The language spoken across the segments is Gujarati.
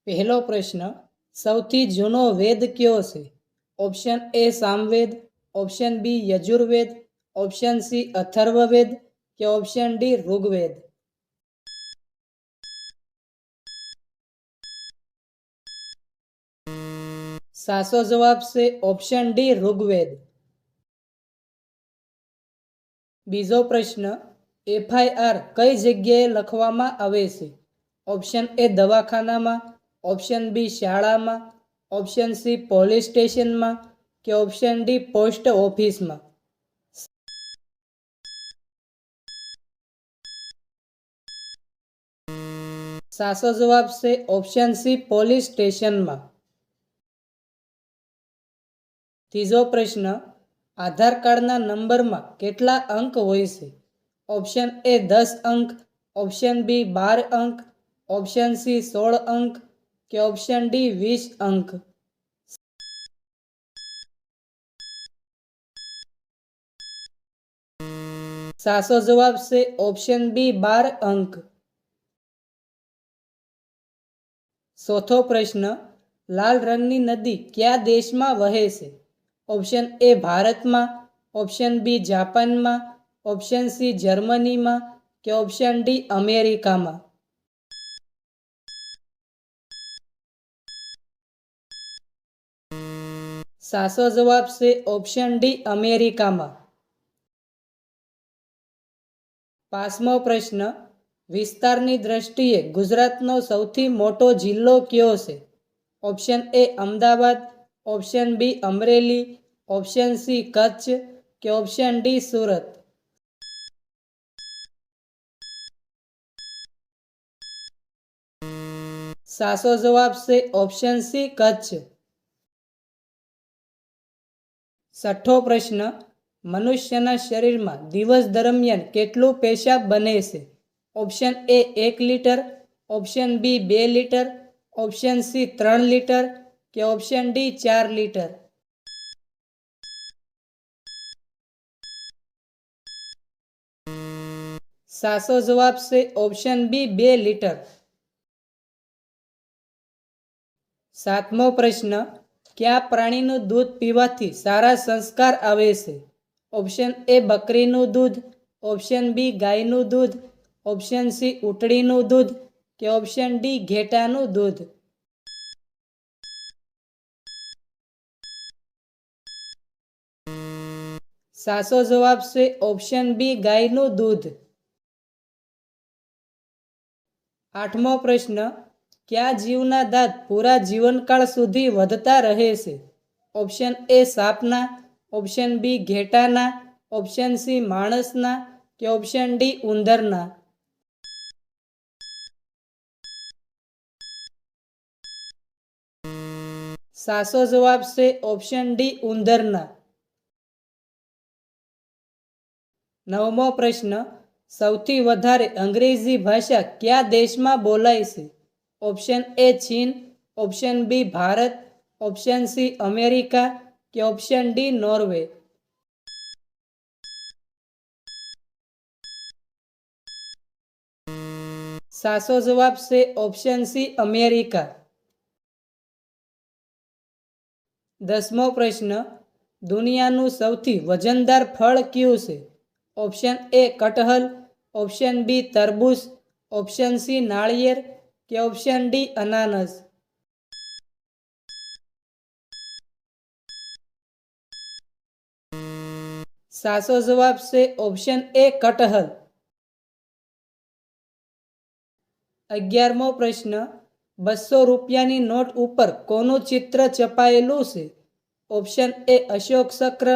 પહેલો પ્રશ્ન, સૌથી જૂનો વેદ કયો છે? Option A Samaveda, option B Yajurveda, option C Atharvaveda કે ઓપ્શન ડી ઋગ્વેદ. સાચો જવાબ છે ઓપ્શન ડી ઋગ્વેદ. બીજો પ્રશ્ન, FIR કઈ જગ્યાએ લખવામાં આવે છે? ઓપ્શન એ દવાખાનામાં, ઓપ્શન બી શાળામાં, ઓપ્શન સી પોલીસ સ્ટેશનમાં કે ઓપ્શન ડી પોસ્ટ ઓફિસમાં. સાચો જવાબ છે ઓપ્શન સી પોલીસ સ્ટેશનમાં. ત્રીજો પ્રશ્ન, આધાર કાર્ડના નંબરમાં કેટલા અંક હોય છે? ઓપ્શન એ 10 અંક, ઓપ્શન બી 12 અંક, ઓપ્શન સી 16 અંક કે ઓપ્શન ડી 20 અંક. સાચો જવાબ છે ઓપ્શન બી 12 અંક. ચોથો પ્રશ્ન, લાલ રંગની નદી કયા દેશમાં વહે છે? ઓપ્શન એ ભારતમાં, ઓપ્શન બી જાપાનમાં, ઓપ્શન સી જર્મનીમાં કે ઓપ્શન ડી અમેરિકામાં. સાચો જવાબ છે ઓપ્શન ડી અમેરિકામાં. પાંચમો પ્રશ્ન, વિસ્તારની દ્રષ્ટિએ ગુજરાતનો સૌથી મોટો જિલ્લો કયો છે? Option A Ahmedabad, option B Amreli, option C Kutch કે ઓપ્શન ડી સુરત. સાચો જવાબ છે ઓપ્શન સી કચ્છ. છઠ્ઠો પ્રશ્ન, મનુષ્યના શરીરમાં દિવસ દરમિયાન કેટલું પેશાબ બને છે? Option A 1 litre, option B 2 litre, option C 3 litre કે ઓપ્શન ડી 4 લીટર. સાચો જવાબ છે ઓપ્શન બી 2 લીટર. સાતમો પ્રશ્ન, કયા પ્રાણીનું દૂધ પીવાથી સારા સંસ્કાર આવે છે? ઓપ્શન એ બકરીનું દૂધ, ઓપ્શન બી ગાયનું દૂધ, ઓપ્શન સી ઊંટડીનું દૂધ કે ઓપ્શન ડી ઘેટાનું દૂધ. સાચો જવાબ છે ઓપ્શન બી ગાયનું દૂધ. આઠમો પ્રશ્ન, કયા જીવના દાંત પૂરા જીવનકાળ સુધી વધતા રહે છે? ઓપ્શન એ સાપના, ઓપ્શન બી ઘેટાના, ઓપ્શન સી માણસના કે ઓપ્શન ડી ઉંદરના. સાચો જવાબ છે ઓપ્શન ડી ઉંદરના. નવમો પ્રશ્ન, સૌથી વધારે અંગ્રેજી ભાષા કયા દેશમાં બોલાય છે? ઓપ્શન એ ચીન, option B Bharat, option C America કે ઓપ્શન ડી નોર્વે. સાચો જવાબ છે ઓપ્શન સી અમેરિકા. દસમો પ્રશ્ન, દુનિયાનું સૌથી વજનદાર ફળ કયું છે? ઓપ્શન એ કટહલ, ઓપ્શન બી તરબૂચ, ઓપ્શન સી નાળિયેર કે ઓપ્શન ડી અનાનસ. સાચો જવાબ છે ઓપ્શન એ કટહલ. 11મો પ્રશ્ન, 200 રૂપિયાની નોટ ઉપર કોનું ચિત્ર છપાયેલું છે? ઓપ્શન એ અશોક ચક્ર,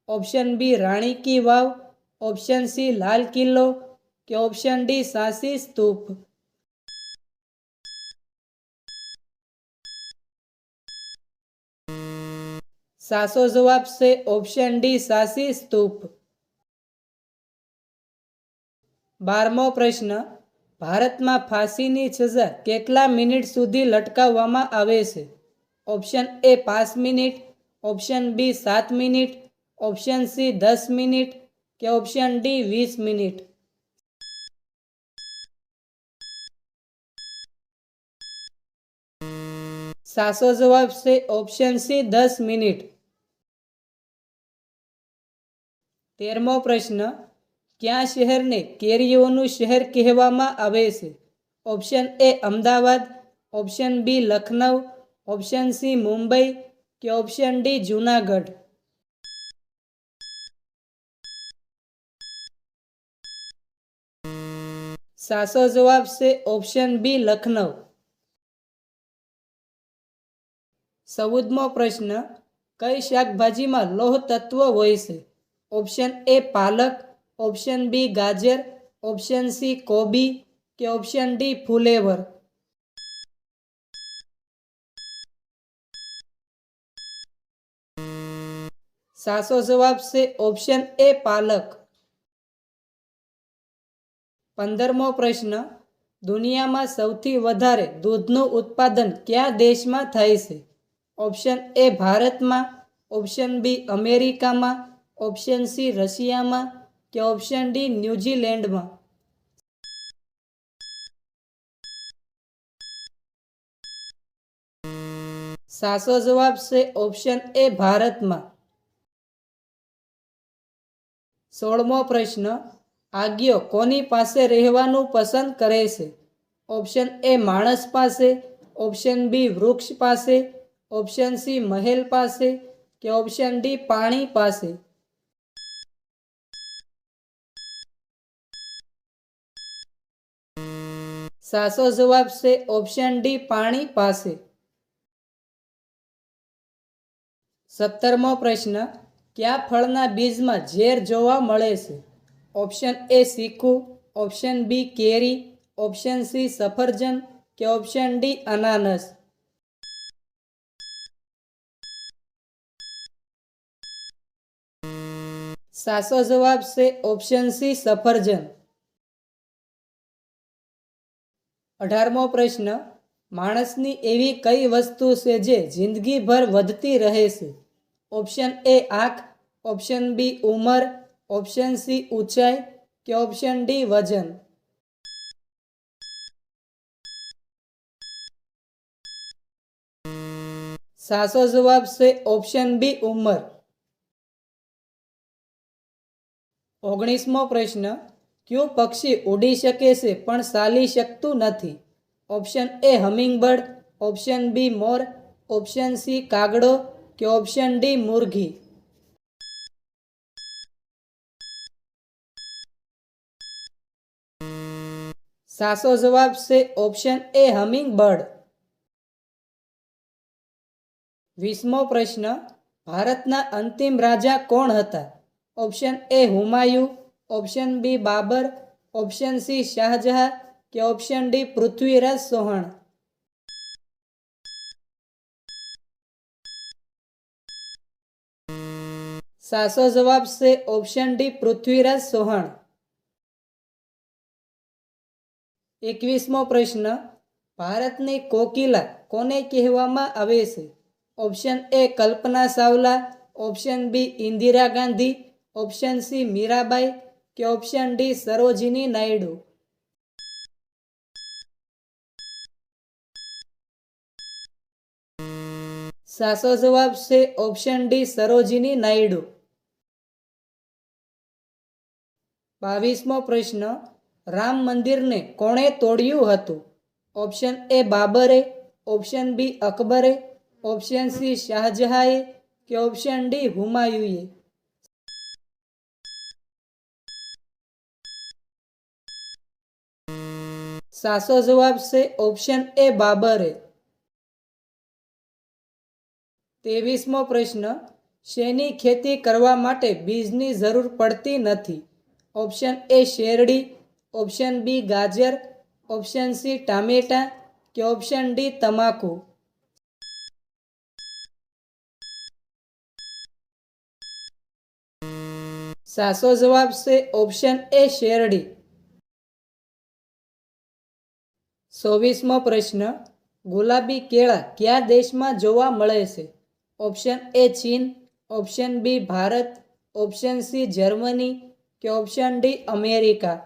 option B Rani ki Vav, option C Lal Qila કે ઓપ્શન ડી સાંચી સ્તૂપ. સાચો જવાબ છે ઓપ્શન ડી સાંચી સ્તૂપ. 12મો પ્રશ્ન, ભારતમાં ફાંસીની સજા કેટલા મિનિટ સુધી લટકાવવામાં આવે છે? Option A 5 minute, option B 7 minute, option C 10 minute કે ઓપ્શન ડી 20 મિનિટ. સાચો જવાબ છે ઓપ્શન સી 10 મિનિટ. 13મો પ્રશ્ન, કયા શહેરને કેરીઓનું શહેર કહેવામાં આવે છે? Option A Ahmedabad, option B Lucknow, option C Mumbai કે ઓપ્શન ડી જૂનાગઢ. સાચો જવાબ છે ઓપ્શન બી લખનઉ. 14મો પ્રશ્ન, કઈ શાકભાજીમાં લોહ તત્વ હોય છે? ઓપ્શન એ પાલક, ઓપ્શન બી ગાજર, ઓપ્શન સી કોબી કે ઓપ્શન ડી ફુલેવર. સાચો જવાબ છે ઓપ્શન એ પાલક. 15મો પ્રશ્ન, દુનિયામાં સૌથી વધારે દૂધનું ઉત્પાદન કયા દેશમાં થાય છે? ઓપ્શન એ ભારતમાં, ઓપ્શન બી અમેરિકામાં, ઓપ્શન સી રશિયામાં કે ઓપ્શન ડી ન્યૂઝીલેન્ડમાં. સાચો જવાબ છે ઓપ્શન એ ભારતમાં. 16મો પ્રશ્ન, આગ્યો કોની પાસે રહેવાનું પસંદ કરે છે? ઓપ્શન એ માણસ પાસે, ઓપ્શન બી વૃક્ષ પાસે, ઓપ્શન સી મહેલ પાસે કે ઓપ્શન ડી પાણી પાસે. સાચો જવાબ છે ઓપ્શન ડી પાણી પાસે. 17મો પ્રશ્ન, કયા ફળના બીજમાં ઝેર જોવા મળે છે? ઓપ્શન એ ચીકુ, ઓપ્શન બી કેરી, ઓપ્શન સી સફરજન કે ઓપ્શન ડી અનાનસ. સાચો જવાબ છે ઓપ્શન સી સફરજન. 18મો પ્રશ્ન, માણસની એવી કઈ વસ્તુ છે જે જિંદગીભર વધતી રહે છે? ઓપ્શન એ આંખ, ઓપ્શન બી ઉંમર, ઓપ્શન સી ઊંચાઈ કે ઓપ્શન ડી વજન. સાચો જવાબ છે ઓપ્શન બી ઉંમર. 19મો પ્રશ્ન, કયું પક્ષી ઉડી શકે છે પણ ચાલી શકતું નથી? Option A hummingbird, option B મોર, ઓપ્શન સી કાગડો કે ઓપ્શન ડી મુરઘી. સાચો જવાબ છે ઓપ્શન એ હમિંગબર્ડ. 20મો પ્રશ્ન, ભારતના અંતિમ રાજા કોણ હતા? Option A Humayun, option B Babur, option C Shahjahan કે ઓપ્શન ડી પૃથ્વીરાજ ચૌહાણ. સાચો જવાબ છે ઓપ્શન ડી પૃથ્વીરાજ ચૌહાણ. 21મો પ્રશ્ન, ભારતની કોકિલા કોને કહેવામાં આવે છે? Option A Kalpana Chawla, option B Indira Gandhi, option C Mirabai કે ઓપ્શન ડી સરોજિની નાયડુ. સાચો જવાબ છે ઓપ્શન ડી સરોજિની નાયડુ. 22મો પ્રશ્ન, રામ મંદિરને કોણે તોડ્યું હતું? ઓપ્શન એ બાબરે, ઓપ્શન બી અકબરે, ઓપ્શન સી શાહજહાંએ કે ઓપ્શન ડી હુમાયુએ. સાચો જવાબ છે ઓપ્શન એ બાબરે. 23મો પ્રશ્ન, શેની ખેતી કરવા માટે બીજની જરૂર પડતી નથી? ઓપ્શન એ શેરડી, ઓપ્શન બી ગાજર, ઓપ્શન સી ટામેટા કે ઓપ્શન ડી તમાકુ. સાચો જવાબ છે ઓપ્શન એ શેરડી. 24મો પ્રશ્ન, ગુલાબી કેળા કયા દેશમાં જોવા મળે છે? ઓપ્શન એ ચીન, option B Bharat, option C Germany કે ઓપ્શન ડી અમેરિકા.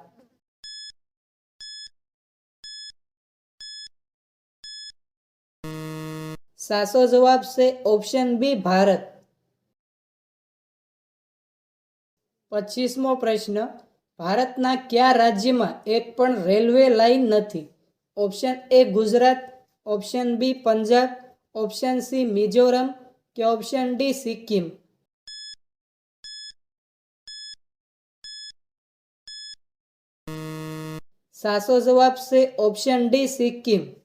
સાચો જવાબ છે ઓપ્શન બી ભારત. 25મો પ્રશ્ન, ભારતના કયા રાજ્યમાં એક પણ રેલવે લાઇન નથી? Option A Gujarat, option B Punjab, option C Mizoram કે ઓપ્શન ડી સિક્કિમ. સાચો જવાબ છે ઓપ્શન ડી સિક્કિમ.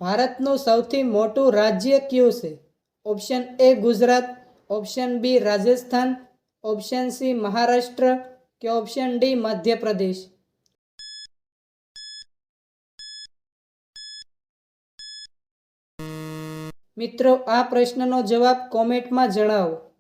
ભારતનું સૌથી મોટું રાજ્ય કયું છે? Option A Gujarat, option B Rajasthan, option C Maharashtra કે ઓપ્શન ડી મધ્યપ્રદેશ. મિત્રો, આ પ્રશ્નનો જવાબ કોમેન્ટમાં જણાવો.